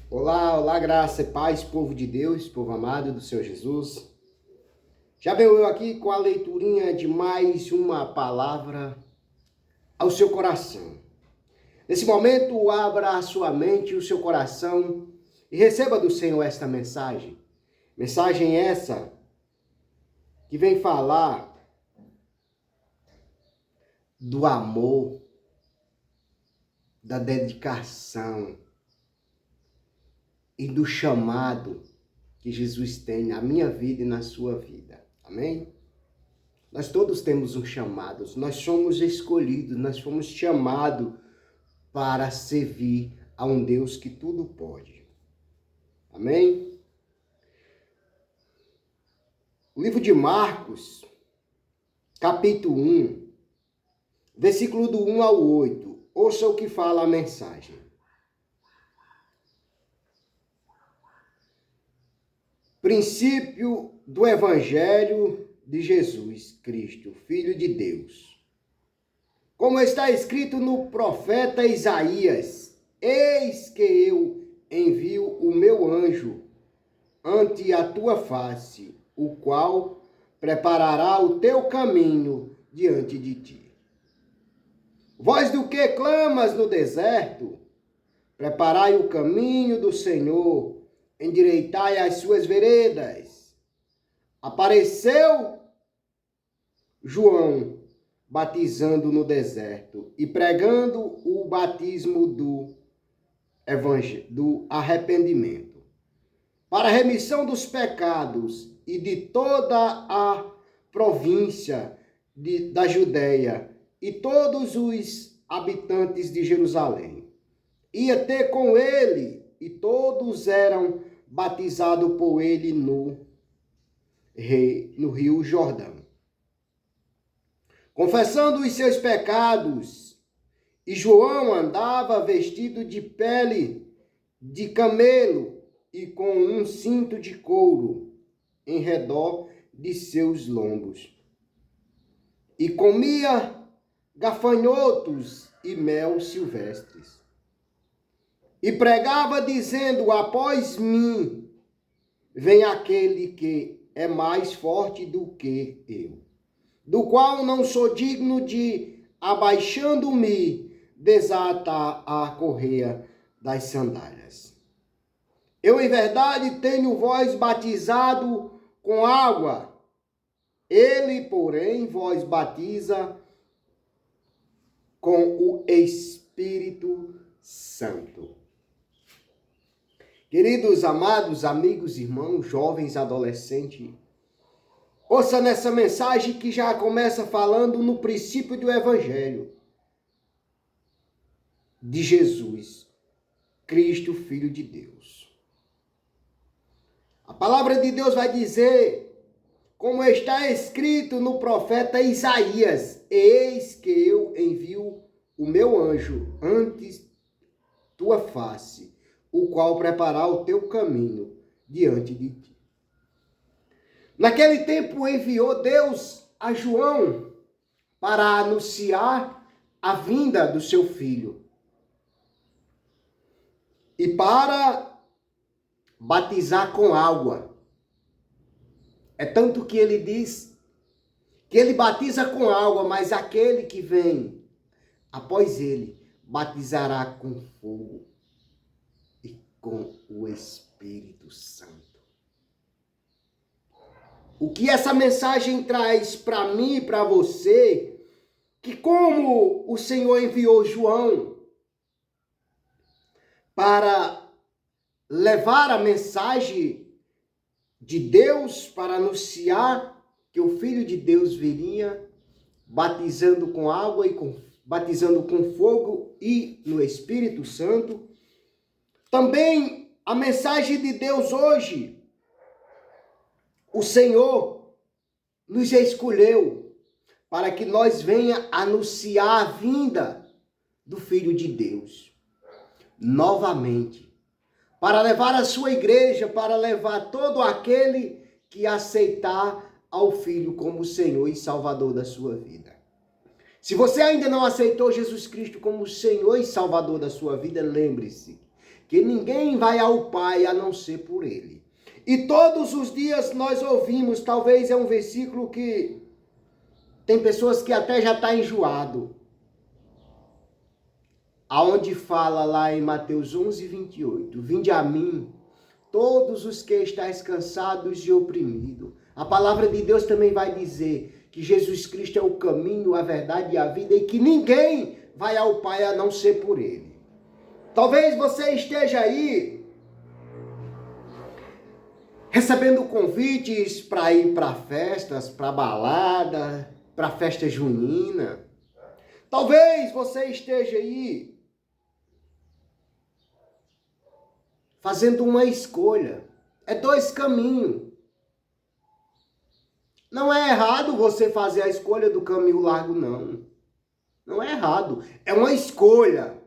Olá, olá, graça e paz, povo de Deus, povo amado do Senhor Jesus. Já venho eu aqui com a leiturinha de mais uma palavra ao seu coração. Nesse momento, abra a sua mente e o seu coração e receba do Senhor esta mensagem. Mensagem essa que vem falar do amor, da dedicação e do chamado que Jesus tem na minha vida e na sua vida. Amém? Nós todos temos um chamado, nós somos escolhidos, nós fomos chamados para servir a um Deus que tudo pode. Amém? O livro de Marcos, capítulo 1, versículo do 1 ao 8. Ouça o que fala a mensagem. Princípio do Evangelho de Jesus Cristo, Filho de Deus. Como está escrito no profeta Isaías: eis que eu envio o meu anjo ante a tua face, o qual preparará o teu caminho diante de ti. Voz do que clamas no deserto, preparai o caminho do Senhor, endireitai as suas veredas. Apareceu João batizando no deserto e pregando o batismo do arrependimento para a remissão dos pecados, e de toda a província da Judéia e todos os habitantes de Jerusalém. Ia ter com ele, e todos eram batizados por ele no rio Jordão, confessando os seus pecados. E João andava vestido de pele de camelo e com um cinto de couro em redor de seus lombos. E comia gafanhotos e mel silvestres. E pregava dizendo: após mim vem aquele que é mais forte do que eu, do qual não sou digno de, abaixando-me, desatar a correia das sandálias. Eu, em verdade, tenho vós batizado com água. Ele, porém, vós batiza com o Espírito Santo. Queridos, amados, amigos, irmãos, jovens, adolescentes, ouça nessa mensagem que já começa falando no princípio do Evangelho de Jesus, Cristo, Filho de Deus. A palavra de Deus vai dizer, como está escrito no profeta Isaías: eis que eu envio o meu anjo ante tua face, o qual preparar o teu caminho diante de ti. Naquele tempo enviou Deus a João para anunciar a vinda do seu filho e para batizar com água. É tanto que ele diz que ele batiza com água, mas aquele que vem após ele batizará com fogo e com o Espírito Santo. O que essa mensagem traz para mim e para você, que como o Senhor enviou João para levar a mensagem de Deus, para anunciar que o Filho de Deus viria batizando com água e batizando com fogo e no Espírito Santo, também a mensagem de Deus hoje, o Senhor nos escolheu para que nós venha anunciar a vinda do Filho de Deus novamente, para levar a sua igreja, para levar todo aquele que aceitar ao Filho como Senhor e Salvador da sua vida. Se você ainda não aceitou Jesus Cristo como Senhor e Salvador da sua vida, lembre-se que ninguém vai ao Pai a não ser por Ele. E todos os dias nós ouvimos, talvez é um versículo que tem pessoas que até já está enjoado, aonde fala lá em Mateus 11:28, vinde a mim, todos os que estáis cansados e oprimidos. A palavra de Deus também vai dizer que Jesus Cristo é o caminho, a verdade e a vida e que ninguém vai ao Pai a não ser por Ele. Talvez você esteja aí recebendo convites para ir para festas, para balada, para festa junina. Talvez você esteja aí fazendo uma escolha. É dois caminhos. Não é errado você fazer a escolha do caminho largo, não. Não é errado. É uma escolha.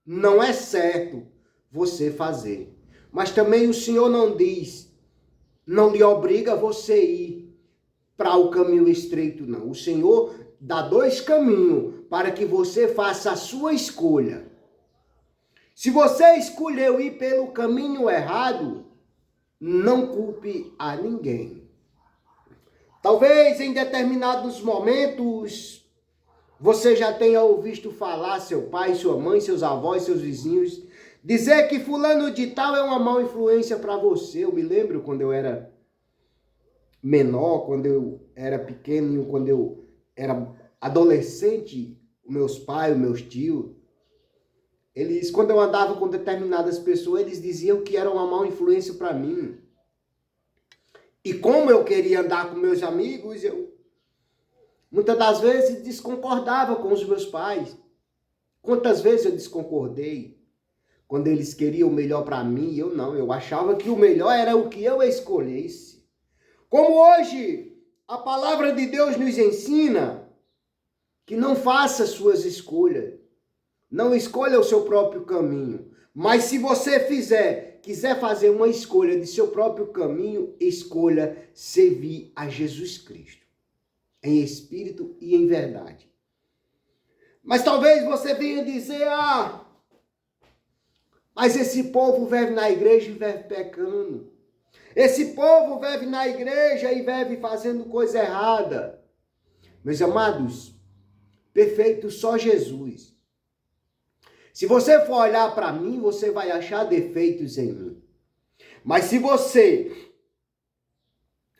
Não é certo você fazer. Mas também o Senhor não diz, não lhe obriga você ir para o caminho estreito, não. O Senhor dá dois caminhos para que você faça a sua escolha. Se você escolheu ir pelo caminho errado, não culpe a ninguém. Talvez em determinados momentos você já tenha ouvido falar seu pai, sua mãe, seus avós, seus vizinhos, dizer que fulano de tal é uma má influência para você. Eu me lembro quando eu era menor, quando eu era pequeno, quando eu era adolescente, meus pais, meus tios, eles, quando eu andava com determinadas pessoas, eles diziam que era uma má influência para mim. E como eu queria andar com meus amigos, eu muitas das vezes desconcordava com os meus pais. Quantas vezes eu desconcordei? Quando eles queriam o melhor para mim, eu não. Eu achava que o melhor era o que eu escolhesse. Como hoje a palavra de Deus nos ensina que não faça suas escolhas. Não escolha o seu próprio caminho. Mas se você quiser fazer uma escolha de seu próprio caminho, escolha servir a Jesus Cristo. Em espírito e em verdade. Mas talvez você venha dizer, mas esse povo vive na igreja e vive pecando. Esse povo vive na igreja e vive fazendo coisa errada. Meus amados, perfeito só Jesus. Se você for olhar para mim, você vai achar defeitos em mim. Mas se você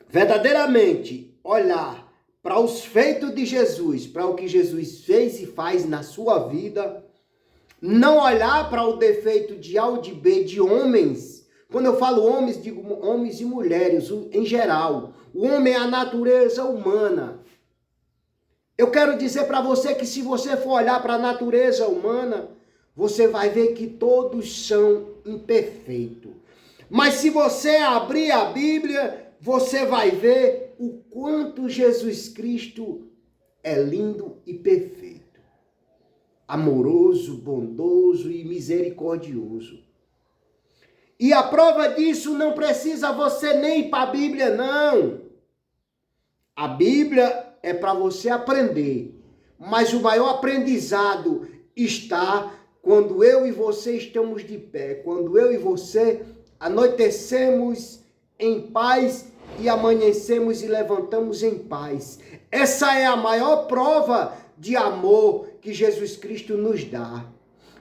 verdadeiramente olhar para os feitos de Jesus, para o que Jesus fez e faz na sua vida, não olhar para o defeito de A ou de B, de homens. Quando eu falo homens, digo homens e mulheres, em geral. O homem é a natureza humana. Eu quero dizer para você que se você for olhar para a natureza humana, você vai ver que todos são imperfeitos. Mas se você abrir a Bíblia, você vai ver o quanto Jesus Cristo é lindo e perfeito. Amoroso, bondoso e misericordioso. E a prova disso não precisa você nem ir para a Bíblia, não. A Bíblia é para você aprender. Mas o maior aprendizado está quando eu e você estamos de pé, quando eu e você anoitecemos em paz e amanhecemos e levantamos em paz. Essa é a maior prova de amor que Jesus Cristo nos dá.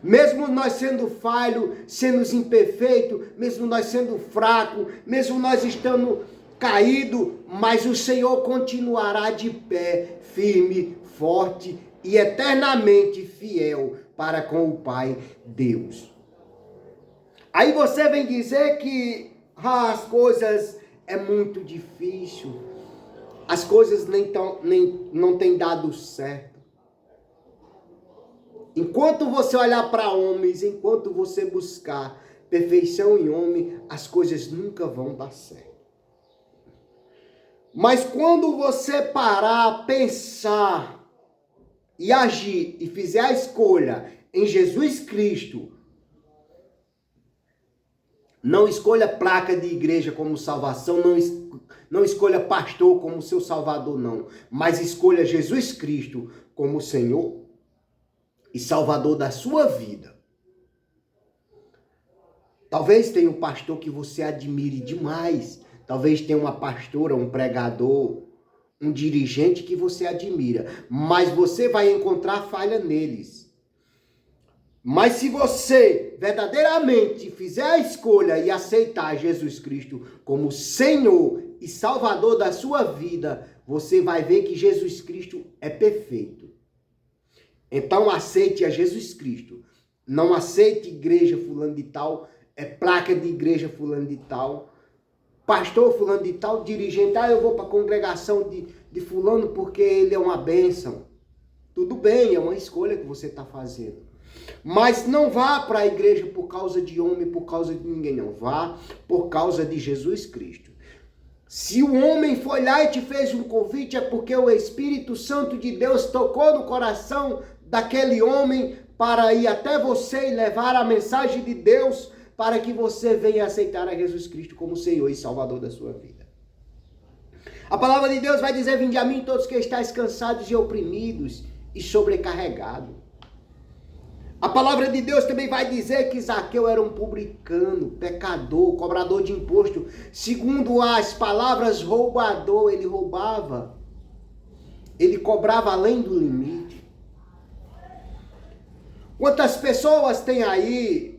Mesmo nós sendo falhos, sendo imperfeitos, mesmo nós sendo fracos, mesmo nós estando caídos, mas o Senhor continuará de pé, firme, forte e eternamente fiel para com o Pai Deus. Aí você vem dizer que as coisas é muito difícil, as coisas não têm dado certo. Enquanto você olhar para homens, enquanto você buscar perfeição em homem, as coisas nunca vão dar certo. Mas quando você parar, pensar e agir e fizer a escolha em Jesus Cristo, não escolha placa de igreja como salvação, não escolha pastor como seu salvador, não. Mas escolha Jesus Cristo como Senhor e Salvador da sua vida. Talvez tenha um pastor que você admire demais. Talvez tenha uma pastora, um pregador, um dirigente que você admira. Mas você vai encontrar falha neles. Mas se você verdadeiramente fizer a escolha e aceitar Jesus Cristo como Senhor e Salvador da sua vida, você vai ver que Jesus Cristo é perfeito. Então aceite a Jesus Cristo. Não aceite igreja fulano de tal, placa de igreja fulano de tal, pastor fulano de tal, dirigente, eu vou para a congregação de fulano porque ele é uma bênção. Tudo bem, é uma escolha que você está fazendo. Mas não vá para a igreja por causa de homem, por causa de ninguém, não. Vá por causa de Jesus Cristo. Se o homem foi lá e te fez um convite, é porque o Espírito Santo de Deus tocou no coração daquele homem para ir até você e levar a mensagem de Deus para que você venha aceitar a Jesus Cristo como Senhor e Salvador da sua vida. A palavra de Deus vai dizer: vinde a mim todos que estáis cansados e oprimidos e sobrecarregados. A palavra de Deus também vai dizer que Zaqueu era um publicano, pecador, cobrador de imposto. Segundo as palavras, roubador, ele roubava. Ele cobrava além do limite. Quantas pessoas tem aí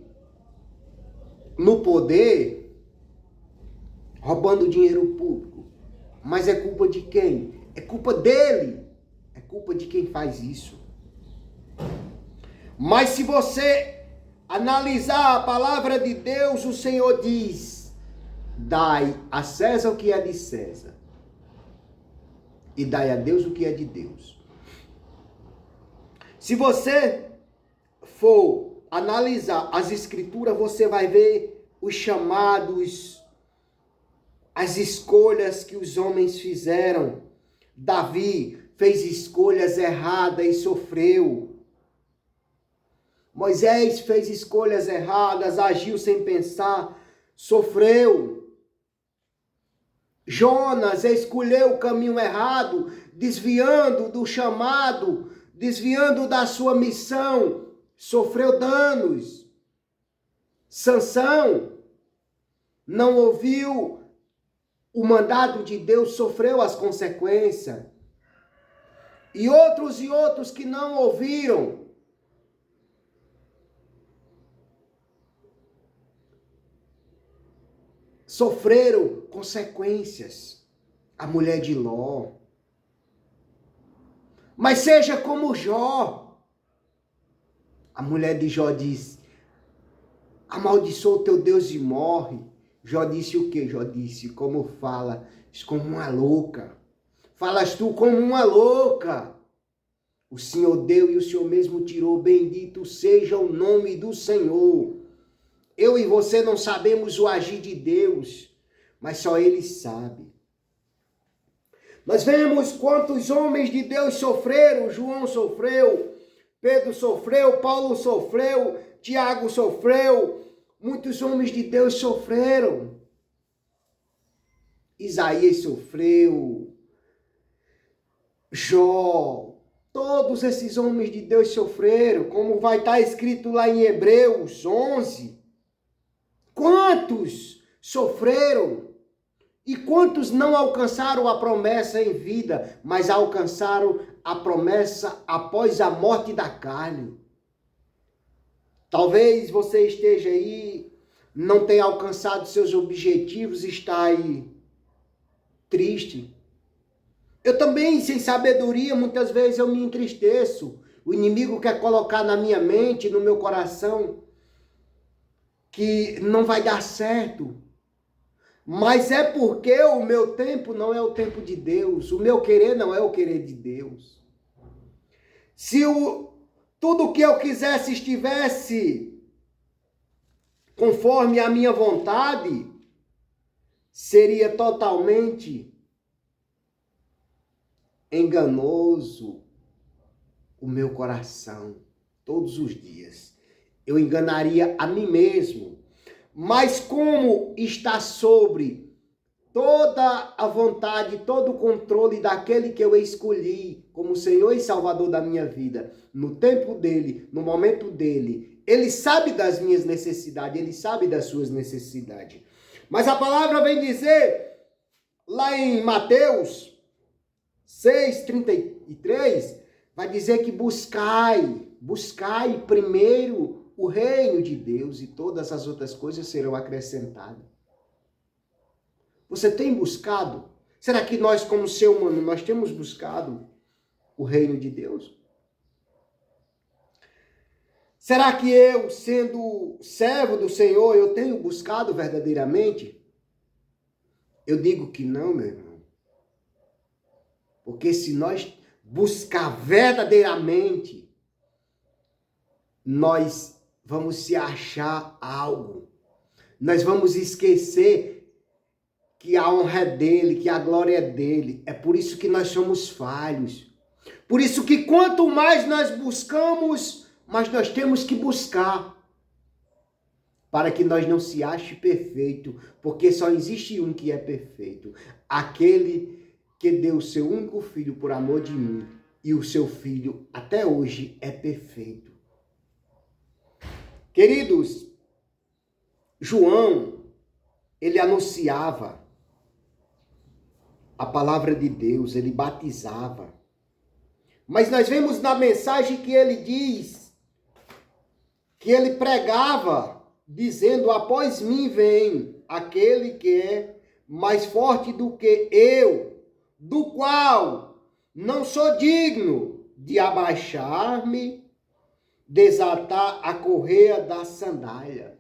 no poder roubando dinheiro público? Mas é culpa de quem? É culpa dele. É culpa de quem faz isso. Mas se você analisar a palavra de Deus, o Senhor diz: dai a César o que é de César e dai a Deus o que é de Deus. Se você for analisar as escrituras, você vai ver os chamados, as escolhas que os homens fizeram. Davi fez escolhas erradas e sofreu. Moisés fez escolhas erradas, agiu sem pensar, sofreu. Jonas escolheu o caminho errado, desviando do chamado, desviando da sua missão, sofreu danos. Sansão não ouviu o mandado de Deus, sofreu as consequências. E outros que não ouviram, sofreram consequências. A mulher de Ló. Mas seja como Jó. A mulher de Jó diz: amaldiçoa o teu Deus e morre. Jó disse o quê? Jó disse: como falas como uma louca. Falas tu como uma louca. O Senhor deu e o Senhor mesmo tirou. Bendito seja o nome do Senhor. Eu e você não sabemos o agir de Deus, mas só Ele sabe. Nós vemos quantos homens de Deus sofreram. João sofreu, Pedro sofreu, Paulo sofreu, Tiago sofreu. Muitos homens de Deus sofreram. Isaías sofreu, Jó, todos esses homens de Deus sofreram, como vai estar escrito lá em Hebreus 11. Quantos sofreram e quantos não alcançaram a promessa em vida, mas alcançaram a promessa após a morte da carne. Talvez você esteja aí, não tenha alcançado seus objetivos, está aí triste. Eu também, sem sabedoria, muitas vezes eu me entristeço. O inimigo quer colocar na minha mente, no meu coração, que não vai dar certo. Mas é porque o meu tempo não é o tempo de Deus. O meu querer não é o querer de Deus. Se tudo que eu quisesse estivesse conforme a minha vontade, seria totalmente enganoso o meu coração todos os dias. Eu enganaria a mim mesmo. Mas como está sobre toda a vontade, todo o controle daquele que eu escolhi como Senhor e Salvador da minha vida, no tempo dele, no momento dele, Ele sabe das minhas necessidades, ele sabe das suas necessidades. Mas a palavra vem dizer, lá em Mateus 6:33, vai dizer que buscai primeiro o reino de Deus e todas as outras coisas serão acrescentadas. Você tem buscado? Será que nós, como ser humano, nós temos buscado o reino de Deus? Será que eu, sendo servo do Senhor, eu tenho buscado verdadeiramente? Eu digo que não, meu irmão. Porque se nós buscar verdadeiramente, nós vamos se achar algo. Nós vamos esquecer que a honra é dele, que a glória é dele. É por isso que nós somos falhos. Por isso que quanto mais nós buscamos, mas nós temos que buscar para que nós não se ache perfeito, porque só existe um que é perfeito, aquele que deu o seu único filho por amor de mim, e o seu filho até hoje é perfeito. Queridos, João, ele anunciava a palavra de Deus, ele batizava. Mas nós vemos na mensagem que ele diz que ele pregava, dizendo: após mim vem aquele que é mais forte do que eu, do qual não sou digno de abaixar-me, desatar a correia da sandália.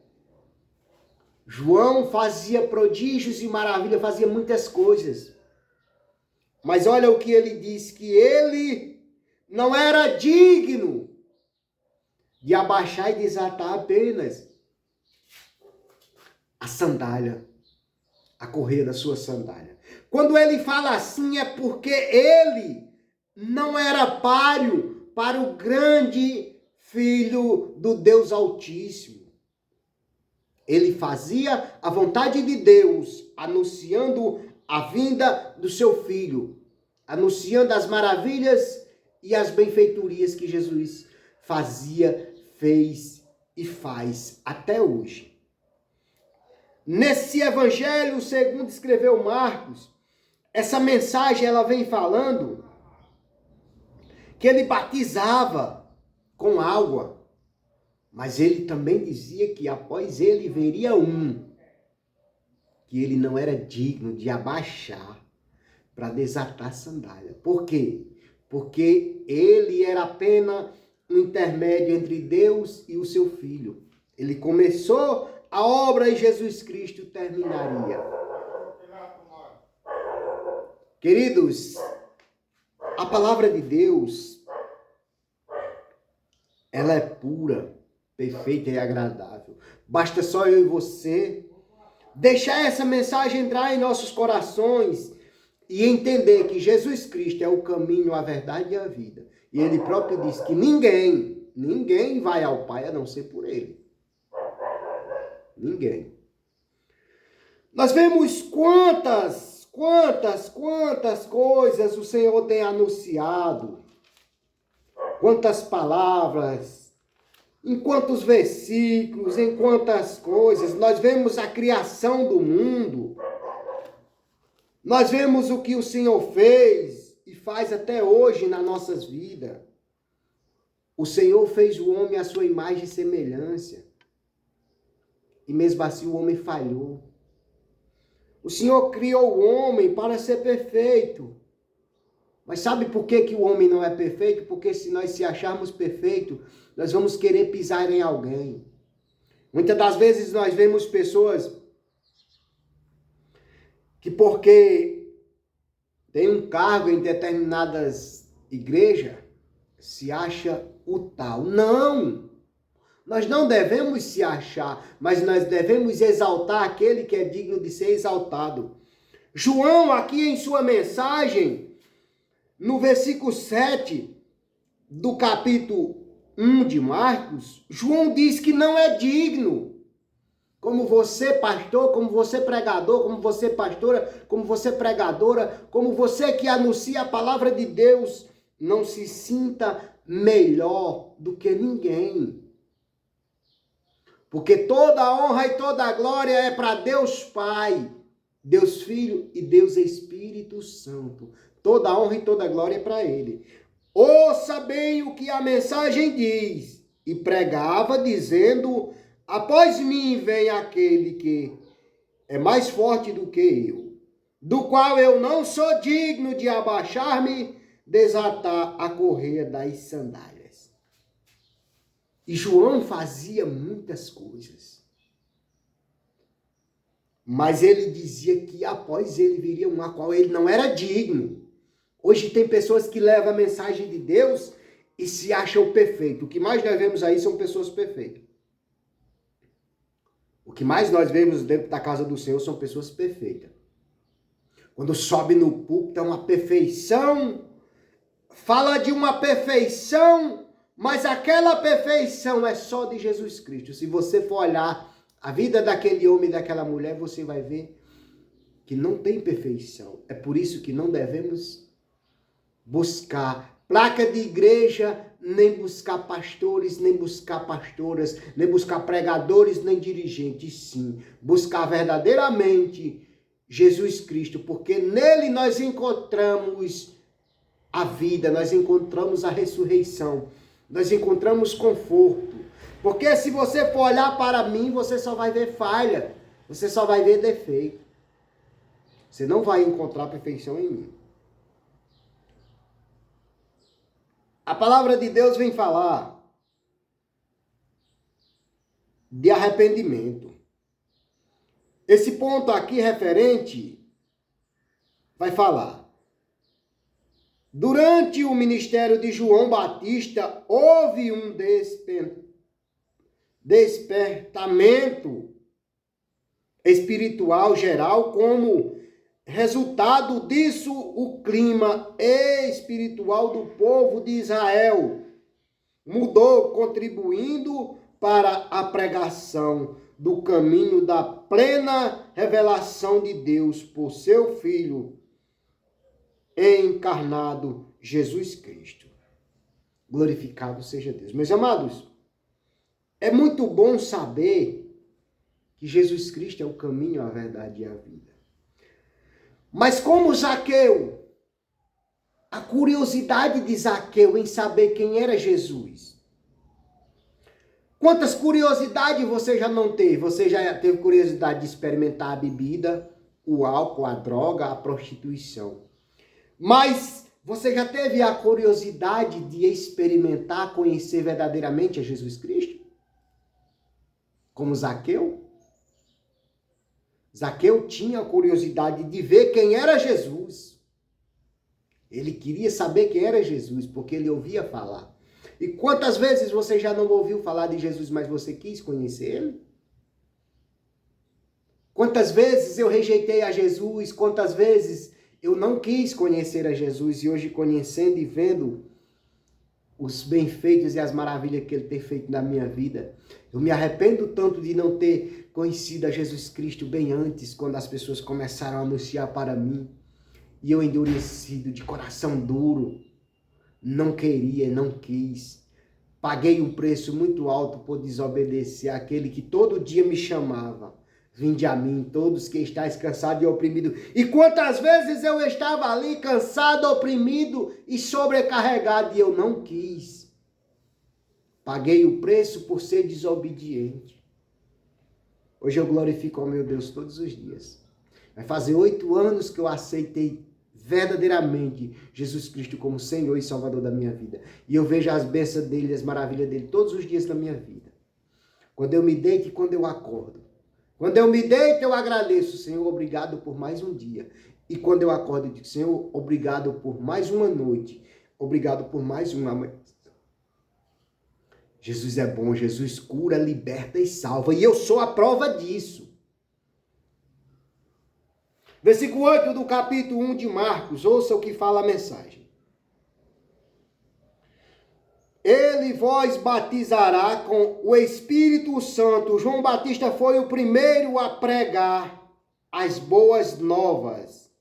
João fazia prodígios e maravilhas, fazia muitas coisas. Mas olha o que ele diz, que ele não era digno de abaixar e desatar apenas a sandália, a correia da sua sandália. Quando ele fala assim, é porque ele não era páreo para o grande Filho do Deus Altíssimo. Ele fazia a vontade de Deus, anunciando a vinda do seu Filho, anunciando as maravilhas e as benfeitorias que Jesus fazia, fez e faz até hoje. Nesse evangelho, segundo escreveu Marcos, essa mensagem ela vem falando que ele batizava com água, mas ele também dizia que após ele veria um, que ele não era digno de abaixar para desatar a sandália. Por quê? Porque ele era apenas um intermédio entre Deus e o seu Filho. Ele começou a obra e Jesus Cristo terminaria. Queridos, a palavra de Deus, ela é pura, perfeita e agradável. Basta só eu e você deixar essa mensagem entrar em nossos corações e entender que Jesus Cristo é o caminho, a verdade e a vida. E ele próprio diz que ninguém vai ao Pai a não ser por ele. Ninguém. Nós vemos quantas coisas o Senhor tem anunciado. Quantas palavras, em quantos versículos, em quantas coisas. Nós vemos a criação do mundo. Nós vemos o que o Senhor fez e faz até hoje nas nossas vidas. O Senhor fez o homem à sua imagem e semelhança. E mesmo assim o homem falhou. O Senhor criou o homem para ser perfeito. Mas sabe por que o homem não é perfeito? Porque se nós se acharmos perfeito, nós vamos querer pisar em alguém. Muitas das vezes nós vemos pessoas que porque tem um cargo em determinadas igrejas, se acha o tal. Não! Nós não devemos se achar, mas nós devemos exaltar aquele que é digno de ser exaltado. João, aqui em sua mensagem, no versículo 7 do capítulo 1 de Marcos, João diz que não é digno. Como você, pastor, como você, pregador, como você, pastora, como você, pregadora, como você que anuncia a palavra de Deus, não se sinta melhor do que ninguém. Porque toda a honra e toda a glória é para Deus Pai, Deus Filho e Deus Espírito Santo. Toda a honra e toda a glória é para Ele. Ouça bem o que a mensagem diz. E pregava, dizendo: após mim vem aquele que é mais forte do que eu, do qual eu não sou digno de abaixar-me, desatar a correia das sandálias. E João fazia muitas coisas. Mas ele dizia que após ele viria um a qual ele não era digno. Hoje tem pessoas que levam a mensagem de Deus e se acham perfeitos. O que mais nós vemos aí são pessoas perfeitas. O que mais nós vemos dentro da casa do Senhor são pessoas perfeitas. Quando sobe no púlpito é uma perfeição, fala de uma perfeição, mas aquela perfeição é só de Jesus Cristo. Se você for olhar a vida daquele homem e daquela mulher, você vai ver que não tem perfeição. É por isso que não devemos buscar placa de igreja, nem buscar pastores, nem buscar pastoras, nem buscar pregadores, nem dirigentes. Sim, buscar verdadeiramente Jesus Cristo, porque nele nós encontramos a vida, nós encontramos a ressurreição, nós encontramos conforto. Porque se você for olhar para mim, você só vai ver falha, você só vai ver defeito. Você não vai encontrar perfeição em mim. A palavra de Deus vem falar de arrependimento. Esse ponto aqui referente vai falar: durante o ministério de João Batista, houve um despertamento espiritual geral. Como resultado disso, o clima espiritual do povo de Israel mudou, contribuindo para a pregação do caminho da plena revelação de Deus por seu Filho encarnado, Jesus Cristo. Glorificado seja Deus. Meus amados, é muito bom saber que Jesus Cristo é o caminho, a verdade e a vida. Mas como Zaqueu, a curiosidade de Zaqueu em saber quem era Jesus. Quantas curiosidades você já não teve? Você já teve curiosidade de experimentar a bebida, o álcool, a droga, a prostituição. Mas você já teve a curiosidade de experimentar, conhecer verdadeiramente a Jesus Cristo? Como Zaqueu? Zaqueu tinha a curiosidade de ver quem era Jesus. Ele queria saber quem era Jesus, porque ele ouvia falar. E quantas vezes você já não ouviu falar de Jesus, mas você quis conhecer ele? Quantas vezes eu rejeitei a Jesus, quantas vezes eu não quis conhecer a Jesus, e hoje conhecendo e vendo os bem-feitos e as maravilhas que ele tem feito na minha vida, eu me arrependo tanto de não ter conhecido a Jesus Cristo bem antes, quando as pessoas começaram a anunciar para mim, e eu endurecido, de coração duro, não queria, não quis. Paguei um preço muito alto por desobedecer àquele que todo dia me chamava: vinde a mim, todos que estáis cansados e oprimidos. E quantas vezes eu estava ali cansado, oprimido e sobrecarregado, e eu não quis. Paguei o preço por ser desobediente. Hoje eu glorifico ao meu Deus todos os dias. Vai fazer 8 anos que eu aceitei verdadeiramente Jesus Cristo como Senhor e Salvador da minha vida. E eu vejo as bênçãos dele, as maravilhas dele todos os dias na minha vida. Quando eu me deito e quando eu acordo. Quando eu me deito, eu agradeço: Senhor, obrigado por mais um dia. E quando eu acordo, eu digo: Senhor, obrigado por mais uma noite. Obrigado por mais uma manhã. Jesus é bom, Jesus cura, liberta e salva. E eu sou a prova disso. Versículo 8 do capítulo 1 de Marcos. Ouça o que fala a mensagem. Ele vos batizará com o Espírito Santo. João Batista foi o primeiro a pregar as boas novas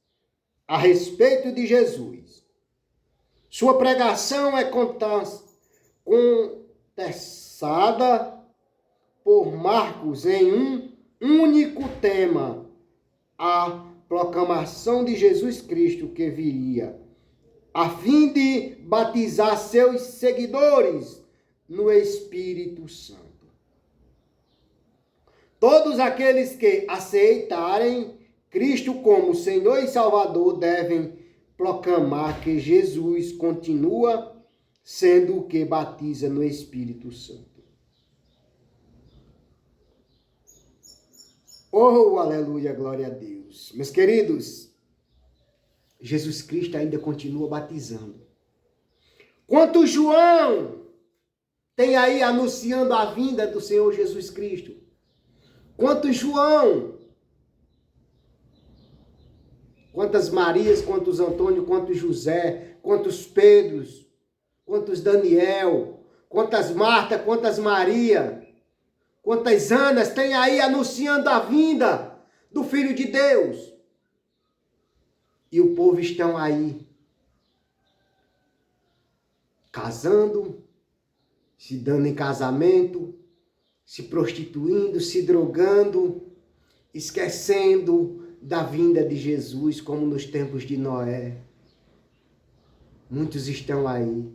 a respeito de Jesus. Sua pregação é contestada por Marcos em um único tema: a proclamação de Jesus Cristo que viria, a fim de batizar seus seguidores no Espírito Santo. Todos aqueles que aceitarem Cristo como Senhor e Salvador devem proclamar que Jesus continua sendo o que batiza no Espírito Santo. Oh, aleluia, glória a Deus. Meus queridos, Jesus Cristo ainda continua batizando. Quanto João tem aí anunciando a vinda do Senhor Jesus Cristo? Quanto João? Quantas Marias, quantos Antônio, quantos José, quantos Pedros, quantos Daniel, quantas Marta, quantas Maria, quantas Anas tem aí anunciando a vinda do Filho de Deus? E o povo estão aí casando, se dando em casamento, se prostituindo, se drogando, esquecendo da vinda de Jesus, como nos tempos de Noé. Muitos estão aí.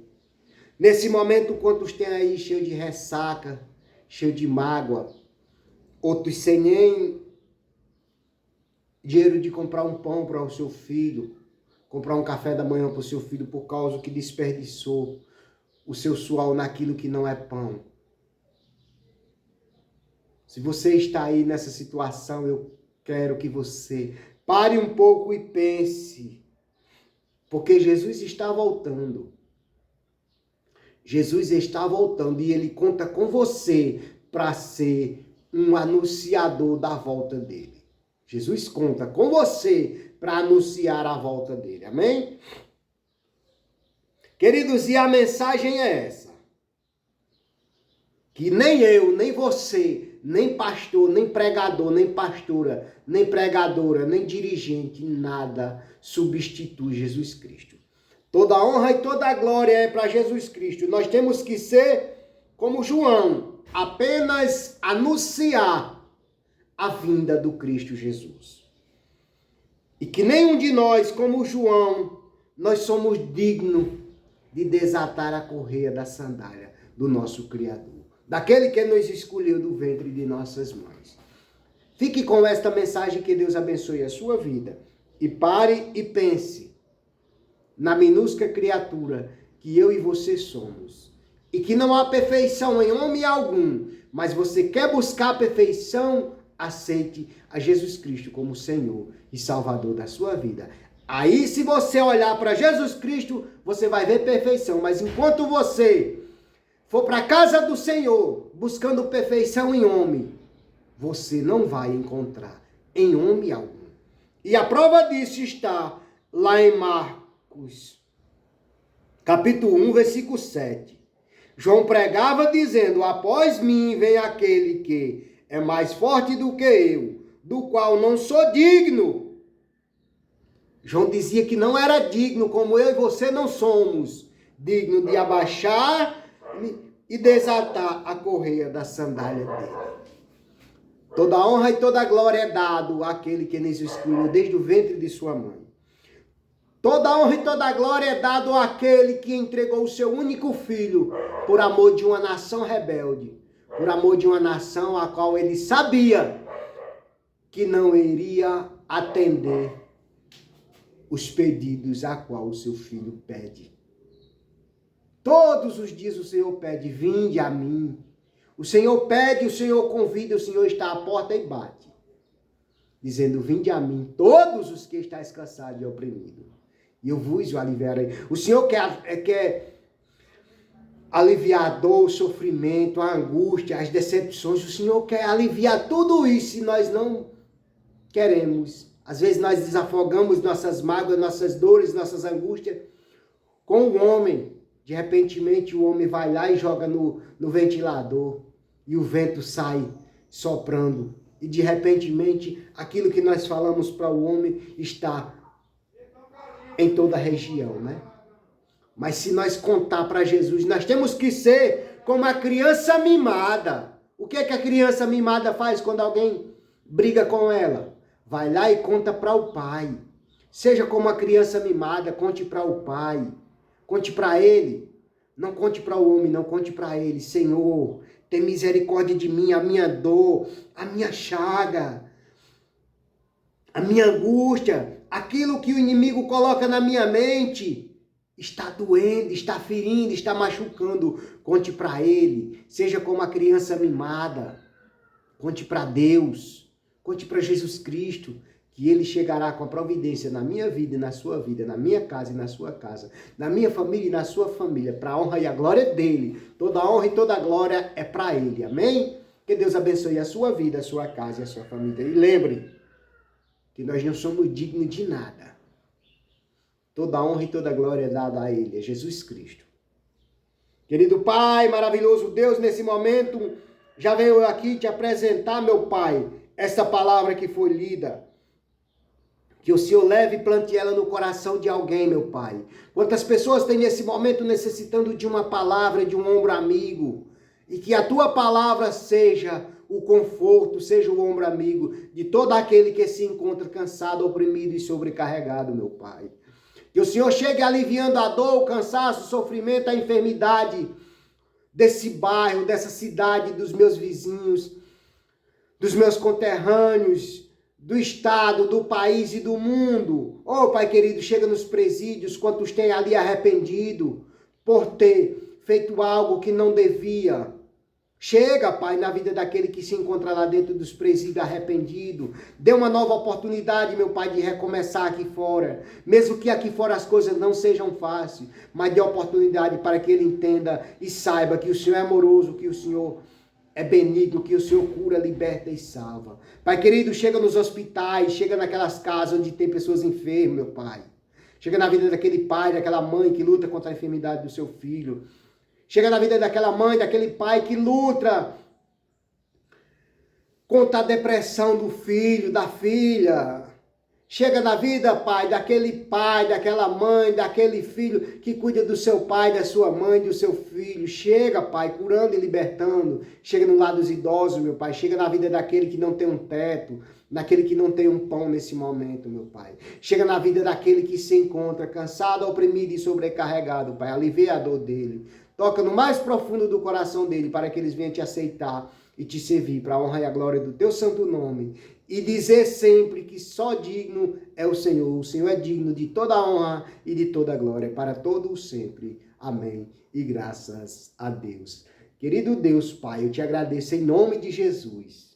Nesse momento, quantos tem aí cheio de ressaca, cheio de mágoa, outros sem nem dinheiro de comprar um pão para o seu filho, comprar um café da manhã para o seu filho por causa que desperdiçou o seu suor naquilo que não é pão. Se você está aí nessa situação, eu quero que você pare um pouco e pense, porque Jesus está voltando. Jesus está voltando e Ele conta com você para ser um anunciador da volta dele. Jesus conta com você para anunciar a volta dele. Amém? Queridos, e a mensagem é essa: que nem eu, nem você, nem pastor, nem pregador, nem pastora, nem pregadora, nem dirigente, nada substitui Jesus Cristo. Toda a honra e toda a glória é para Jesus Cristo. Nós temos que ser como João, apenas anunciar a vinda do Cristo Jesus. E que nenhum de nós, como João, nós somos dignos de desatar a correia da sandália do nosso Criador, daquele que nos escolheu do ventre de nossas mães. Fique com esta mensagem, que Deus abençoe a sua vida. E pare e pense na minúscula criatura que eu e você somos. E que não há perfeição em homem algum, mas você quer buscar a perfeição, aceite a Jesus Cristo como Senhor e Salvador da sua vida. Aí, se você olhar para Jesus Cristo, você vai ver perfeição. Mas enquanto você for para a casa do Senhor buscando perfeição em homem, você não vai encontrar em homem algum. E a prova disso está lá em Marcos, capítulo 1, versículo 7. João pregava dizendo: após mim vem aquele que é mais forte do que eu, do qual não sou digno. João dizia que não era digno, como eu e você não somos digno de abaixar e desatar a correia da sandália dele. Toda a honra e toda a glória é dado àquele que nos escolheu desde o ventre de sua mãe. Toda a honra e toda a glória é dado àquele que entregou o seu único filho por amor de uma nação rebelde, por amor de uma nação a qual ele sabia que não iria atender os pedidos a qual o seu filho pede. Todos os dias o Senhor pede: vinde a mim. O Senhor pede, o Senhor convida, o Senhor está à porta e bate, dizendo: vinde a mim, todos os que estáis cansados e oprimidos, e eu vos aliviarei. O Senhor quer aliviar a dor, o sofrimento, a angústia, as decepções. O Senhor quer aliviar tudo isso e nós não queremos. Às vezes nós desafogamos nossas mágoas, nossas dores, nossas angústias com o homem. De repente o homem vai lá e joga no ventilador e o vento sai soprando. E de repente aquilo que nós falamos para o homem está em toda a região, né? Mas se nós contar para Jesus, nós temos que ser como a criança mimada. O que é que a criança mimada faz quando alguém briga com ela? Vai lá e conta para o pai. Seja como a criança mimada, conte para o pai. Conte para ele. Não conte para o homem, não conte para ele. Senhor, tem misericórdia de mim, a minha dor, a minha chaga, a minha angústia, aquilo que o inimigo coloca na minha mente. Está doendo, está ferindo, está machucando. Conte para ele. Seja como a criança mimada. Conte para Deus. Conte para Jesus Cristo. Que ele chegará com a providência na minha vida e na sua vida, na minha casa e na sua casa, na minha família e na sua família, para a honra e a glória dele. Toda a honra e toda a glória é para ele. Amém? Que Deus abençoe a sua vida, a sua casa e a sua família. E lembre que nós não somos dignos de nada. Toda a honra e toda a glória é dada a ele, a Jesus Cristo. Querido Pai, maravilhoso Deus, nesse momento, já venho aqui te apresentar, meu Pai, essa palavra que foi lida. Que o Senhor leve e plante ela no coração de alguém, meu Pai. Quantas pessoas têm nesse momento necessitando de uma palavra, de um ombro amigo. E que a tua palavra seja o conforto, seja o ombro amigo de todo aquele que se encontra cansado, oprimido e sobrecarregado, meu Pai. Que o Senhor chegue aliviando a dor, o cansaço, o sofrimento, a enfermidade desse bairro, dessa cidade, dos meus vizinhos, dos meus conterrâneos, do estado, do país e do mundo. Oh, Pai querido, chega nos presídios, quantos têm ali arrependido por ter feito algo que não devia. Chega, Pai, na vida daquele que se encontra lá dentro dos presídios arrependido. Dê uma nova oportunidade, meu Pai, de recomeçar aqui fora. Mesmo que aqui fora as coisas não sejam fáceis, mas dê oportunidade para que ele entenda e saiba que o Senhor é amoroso, que o Senhor é benigno, que o Senhor cura, liberta e salva. Pai querido, chega nos hospitais, chega naquelas casas onde tem pessoas enfermas, meu Pai. Chega na vida daquele pai, daquela mãe que luta contra a enfermidade do seu filho. Chega na vida daquela mãe, daquele pai que luta contra a depressão do filho, da filha. Chega na vida, pai, daquela mãe, daquele filho que cuida do seu pai, da sua mãe, do seu filho. Chega, pai, curando e libertando. Chega no lado dos idosos, meu pai. Chega na vida daquele que não tem um teto, daquele que não tem um pão nesse momento, meu pai. Chega na vida daquele que se encontra cansado, oprimido e sobrecarregado, pai. Alivia a dor dele. Toca no mais profundo do coração dele para que eles venham te aceitar e te servir para a honra e a glória do teu santo nome. E dizer sempre que só digno é o Senhor. O Senhor é digno de toda a honra e de toda a glória para todo o sempre. Amém. E graças a Deus. Querido Deus, Pai, eu te agradeço em nome de Jesus.